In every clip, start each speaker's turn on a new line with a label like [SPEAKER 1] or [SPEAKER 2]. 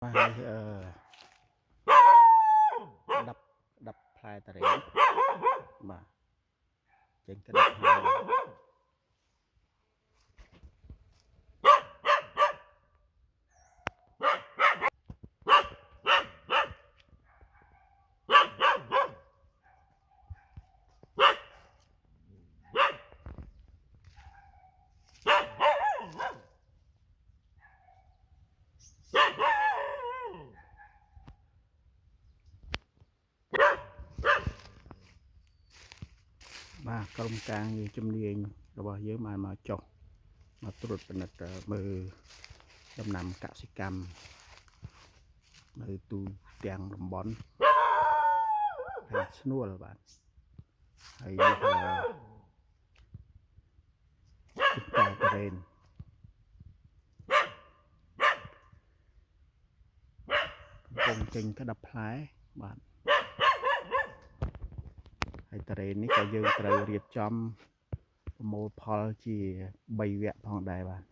[SPEAKER 1] đập đập phai tà rến mà trên cái đập phai mà công càng như châm niên rồi bao giờ mà chọc mà tôi được nè mơ đâm nằm cạo xì cam mơ tu tiền đồng bón hay snua là bạn hay chụp cao lên công trình cái đập lái bạn hay terrainនេះក៏យើងត្រូវរៀបចំប្រមូលផលជា3វគ្គផងដែរបាទ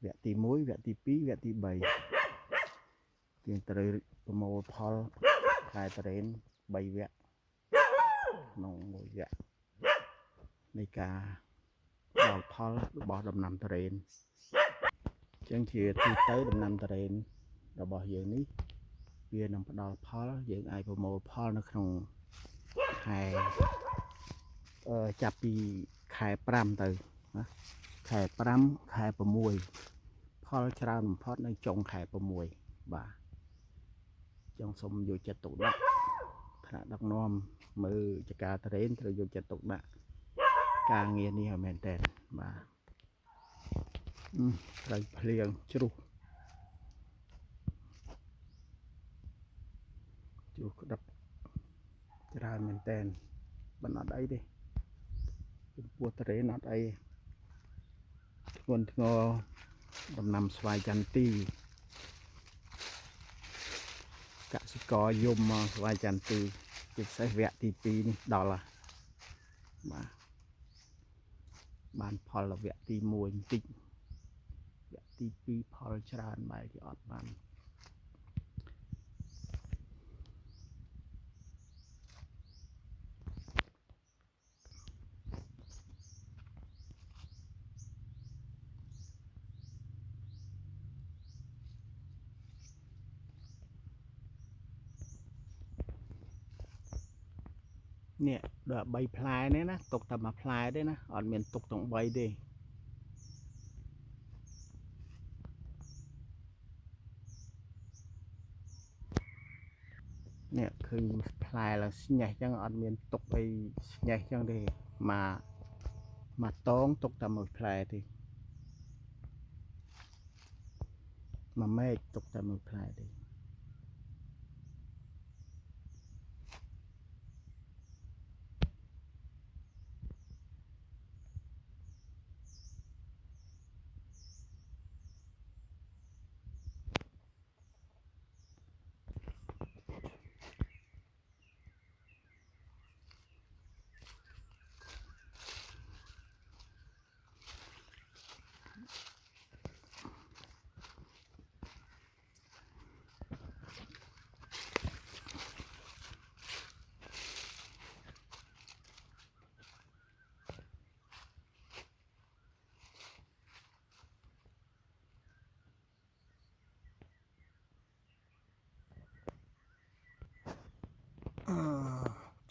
[SPEAKER 1] វគ្គទី1វគ្គទី2វគ្គទី3យើងត្រូវប្រមូលផលផ្លែ terrain 3វគ្គក្នុងមួយវគ្គនៃការដល់ផលរបស់ដំណាំ terrain អញ្ចឹងជាទូទៅដំណាំ terrain របស់យើងនេះវានឹងផ្ដល់ផលយើងអាចប្រមូលផលនៅក្នុងខែចាប់ពីខែ5ទៅណាខែ5ខែ6ផលច្រើនបំផុតនៅចុងខែ6បាទចង់សូមយកចិត្តទុកដាក់ថ្នាក់ដឹកនាំមើលចការតរេនត្រូវយកចិត្តទុកដាក់ការងារនេះឲ្យមែនតើបាទត្រូវភ្លៀងជ្រុះក្តឹបច្រើនមែនតើមិនអត់អីទេចំពោះតរេនអត់អីធ្ងន់ធ្ងរដំណាំស្វាយចន្ទទីកសិករយំមកស្វាយចន្ទទីជាពិសេសវគ្គទី2នេះដល់ហើយបាទបានផលវគ្គទី1បន្តិចវគ្គទី2ផលច្រើនបែរជាអត់បាននេះដល់3ផ្លែនេះណាទុកតែមួយផ្លែទេណាអត់មានទុកទាំង3ទេនេះឃើញផ្លែឡើងស្ញេះចឹងអត់មានទុកអីស្ញេះចឹងទេមកតងទុកតែមួយផ្លែទេមួយមែកទុកតែមួយផ្លែទេ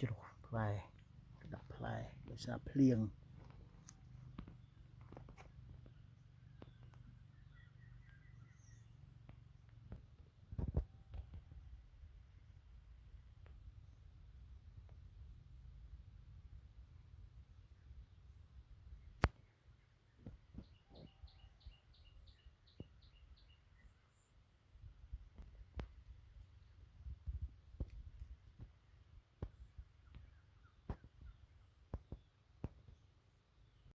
[SPEAKER 1] ជ្រុះផ្លែដាក់ផ្លែដោយសារភ្លៀង